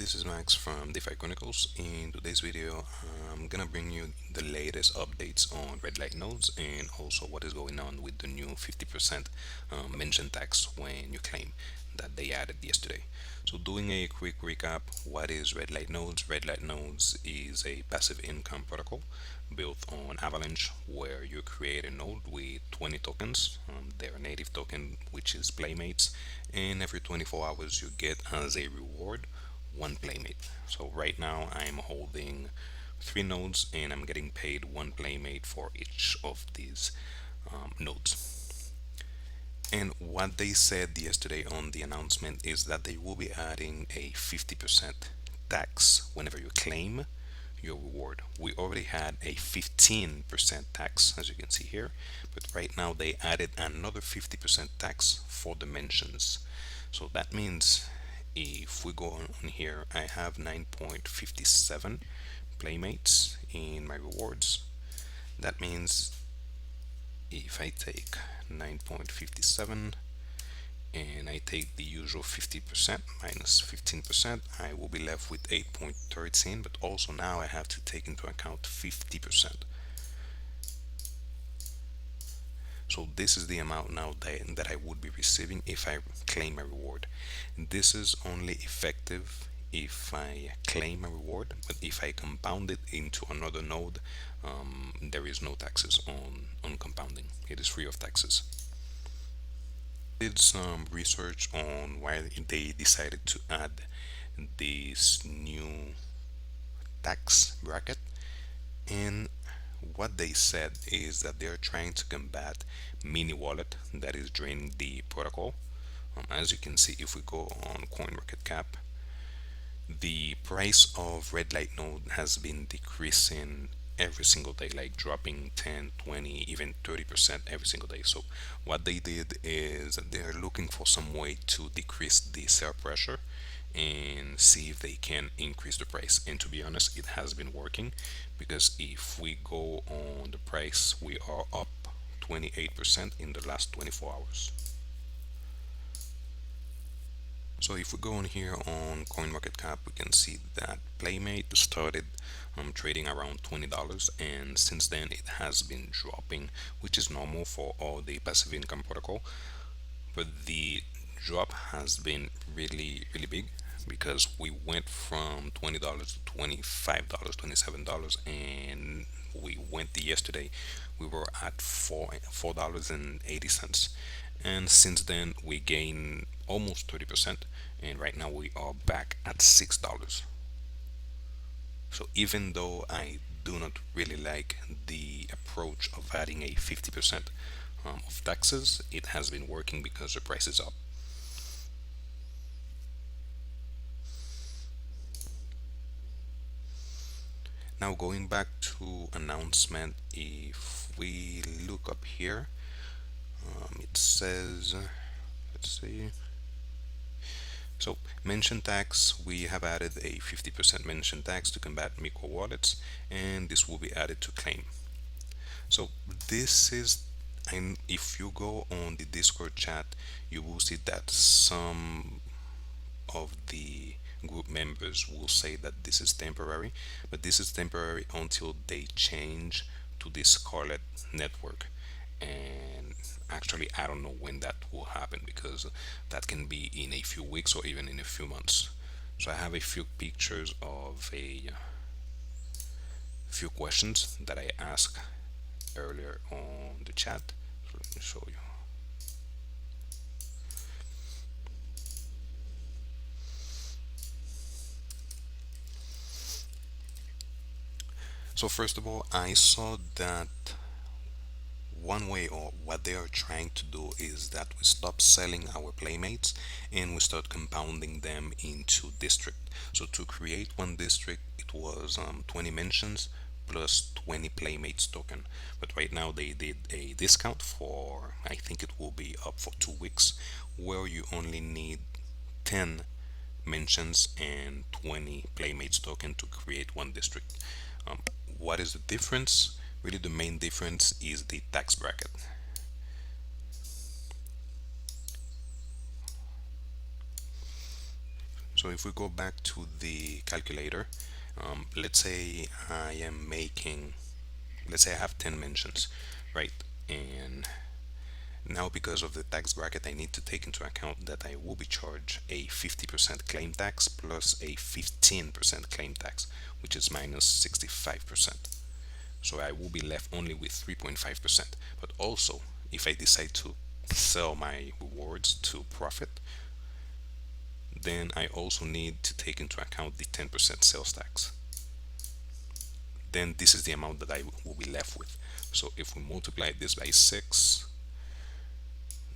This is Max from DeFi Chronicles. In today's video, I'm gonna bring you the latest updates on red light nodes and also what is going on with the new 50% mention tax when you claim that they added yesterday. So, doing a quick recap, what is red light nodes? Red light nodes is a passive income protocol built on Avalanche where you create a node with 20 tokens, their native token, which is Playmates, and every 24 hours you get as a reward one playmate. So right now I'm holding three nodes and I'm getting paid one playmate for each of these nodes. And what they said yesterday on the announcement is that they will be adding a 50% tax whenever you claim your reward. We already had a 15% tax, as you can see here, but right now they added another 50% tax for dimensions. So that means if we go on here, I have 9.57 playmates in my rewards. That means if I take 9.57 and I take the usual 50% minus 15%, I will be left with 8.13, but also now I have to take into account 50%. So this is the amount now that I would be receiving if I claim a reward. This is only effective if I claim a reward, but if I compound it into another node, there is no taxes on compounding. It is free of taxes. Did some research on why they decided to add this new tax bracket, and what they said is that they're trying to combat mini wallet that is draining the protocol. As you can see, if we go on CoinMarketCap, the price of red light node has been decreasing every single day, like dropping 10, 20, even 30% every single day. So what they did is they're looking for some way to decrease the sell pressure and see if they can increase the price. And to be honest, it has been working, because if we go on the price, we are up 28% in the last 24 hours. So if we go on here on CoinMarketCap, we can see that Playmate started trading around $20, and since then it has been dropping, which is normal for all the passive income protocol. But the drop has been really big, because we went from $20 to $25, $27, and we went yesterday, we were at $4.80, and since then we gained almost 30%, and right now we are back at $6. So even though I do not really like the approach of adding a 50% of taxes, it has been working because the price is up. Now going back to announcement, if we look up here, it says, let's see. So mention tax, we have added a 50% mention tax to combat micro wallets, and this will be added to claim. So this is, and if you go on the Discord chat, you will see that some of the group members will say that this is temporary, but this is temporary until they change to the Scarlet network. And actually, I don't know when that will happen, because that can be in a few weeks or even in a few months. So I have a few pictures of a few questions that I asked earlier on the chat. So let me show you. So first of all, I saw that one way, or what they are trying to do, is that we stop selling our playmates and we start compounding them into district. So to create one district, it was 20 mentions plus 20 playmates token, but right now they did a discount for, I think it will be up for 2 weeks, where you only need 10 mentions and 20 playmates token to create one district. um, what is the difference? Really, the main difference is the tax bracket. So if we go back to the calculator, let's say I am making, let's say I have 10 mentions, right? And now because of the tax bracket, I need to take into account that I will be charged a 50% claim tax plus a 15% claim tax, which is minus 65%. So I will be left only with 3.5%. But also, if I decide to sell my rewards to profit, then I also need to take into account the 10% sales tax. Then this is the amount that I will be left with. So if we multiply this by 6,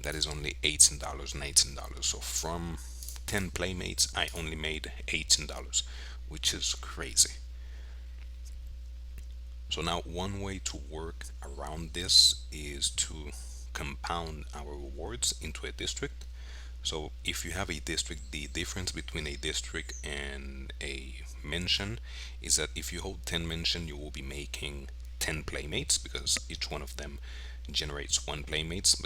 that is only $18, $19. So from 10 Playmates, I only made $18, which is crazy. So now one way to work around this is to compound our rewards into a district. So if you have a district, the difference between a district and a mention is that if you hold 10 mention, you will be making 10 playmates because each one of them generates one playmates.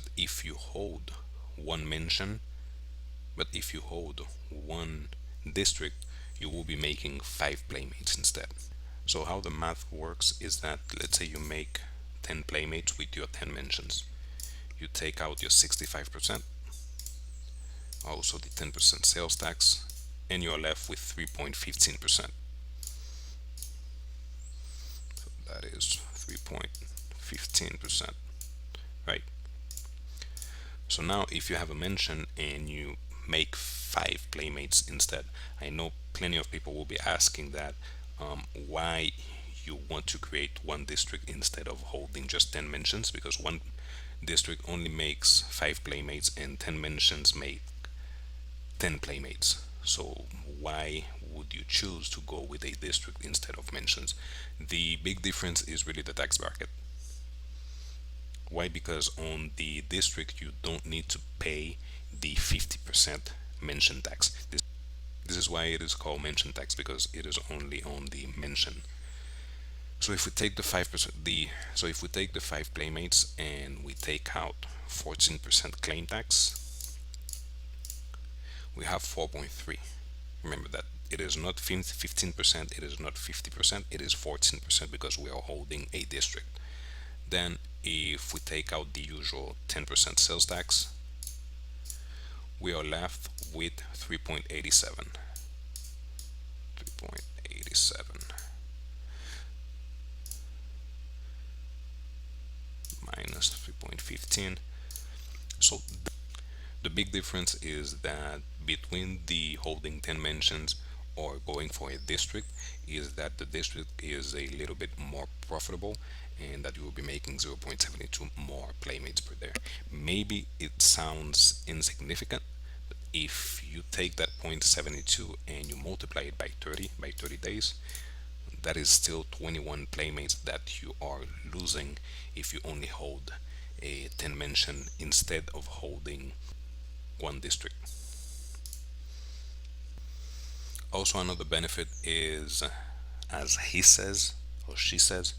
One mention, but if you hold one district, you will be making 5 playmates instead. So how the math works is that let's say you make 10 playmates with your 10 mentions. You take out your 65%, also the 10% sales tax, and you're left with 3.15%. So that is 3.15%, right? So now if you have a mention and you make 5 playmates instead, I know plenty of people will be asking that why you want to create one district instead of holding just 10 mentions, because one district only makes 5 playmates and 10 mentions make 10 playmates. So why would you choose to go with a district instead of mentions? The big difference is really the tax bracket. Why? Because on the district you don't need to pay the 50% mention tax. This is why it is called mention tax, because it is only on the mention. So if we take the 5%, if we take the 5 playmates and we take out 14% claim tax, we have 4.3. Remember that it is not 15%, it is not 50%, it is 14% because we are holding a district. Then if we take out the usual 10% sales tax, we are left with 3.87. 3.87 minus 3.15. So the big difference is that between the holding 10 mentions or going for a district is that the district is a little bit more profitable and that you will be making 0.72 more playmates per day. Maybe it sounds insignificant, but if you take that 0.72 and you multiply it by 30 days, that is still 21 playmates that you are losing if you only hold a 10 mention instead of holding one district. Also, another benefit is, as he says or she says,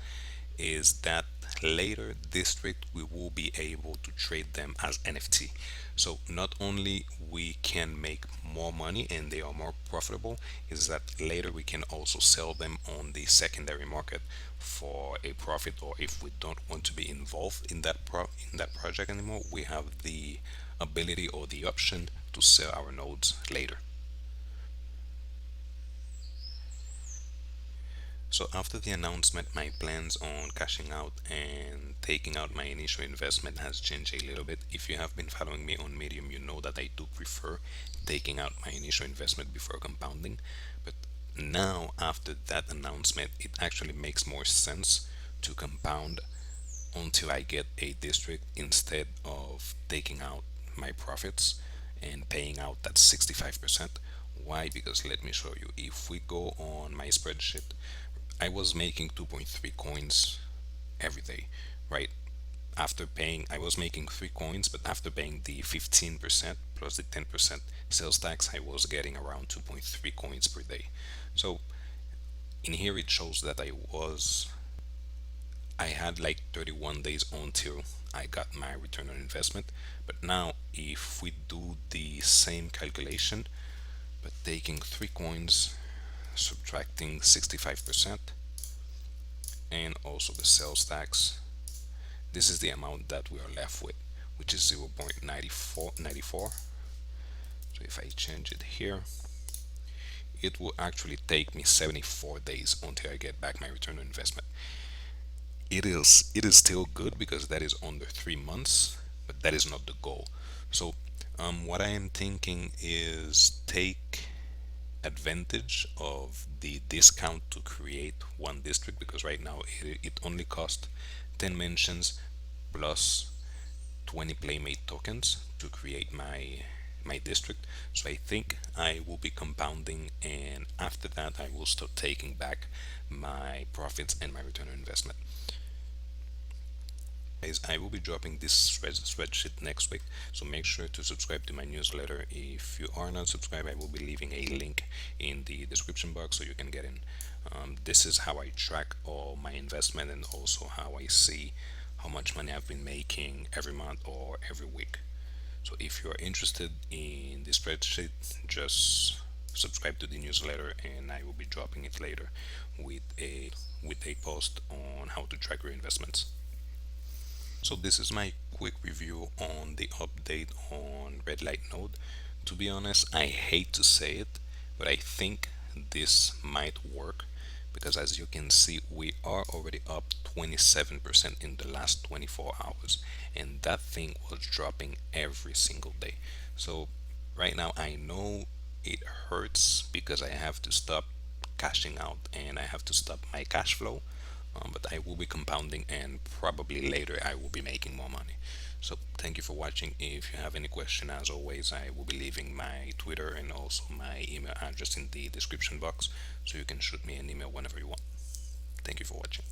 is that later district we will be able to trade them as NFT. So not only we can make more money and they are more profitable, is that later we can also sell them on the secondary market for a profit. Or if we don't want to be involved in that project anymore, we have the ability or the option to sell our nodes later. So after the announcement, my plans on cashing out and taking out my initial investment has changed a little bit. If you have been following me on Medium, you know that I do prefer taking out my initial investment before compounding. But now, after that announcement, it actually makes more sense to compound until I get a district instead of taking out my profits and paying out that 65%. Why? Because let me show you. If we go on my spreadsheet, I was making 2.3 coins every day, right? After paying, I was making 3 coins, but after paying the 15% plus the 10% sales tax, I was getting around 2.3 coins per day. So in here it shows that I had like 31 days until I got my return on investment. But now if we do the same calculation, But taking three coins, subtracting 65%, and also the sales tax, this is the amount that we are left with, which is 0.9494. So if I change it here, it will actually take me 74 days until I get back my return on investment. It is still good because that is under 3 months, but that is not the goal. So what I am thinking is take advantage of the discount to create one district, because right now it only costs 10 mentions plus 20 Playmate tokens to create my district. So I think I will be compounding, and after that I will start taking back my profits and my return on investment. Is I will be dropping this spreadsheet next week, so make sure to subscribe to my newsletter. If you are not subscribed, I will be leaving a link in the description box so you can get in. This is how I track all my investment and also how I see how much money I've been making every month or every week. So if you are interested in the spreadsheet, just subscribe to the newsletter and I will be dropping it later with a post on how to track your investments. So this is my quick review on the update on red light node. To be honest, I hate to say it, but I think this might work because as you can see, we are already up 27% in the last 24 hours, and that thing was dropping every single day. So right now I know it hurts because I have to stop cashing out and I have to stop my cash flow, but I will be compounding and probably later I will be making more money. So thank you for watching. If you have any question, as always, I will be leaving my Twitter and also my email address in the description box, so you can shoot me an email whenever you want. Thank you for watching.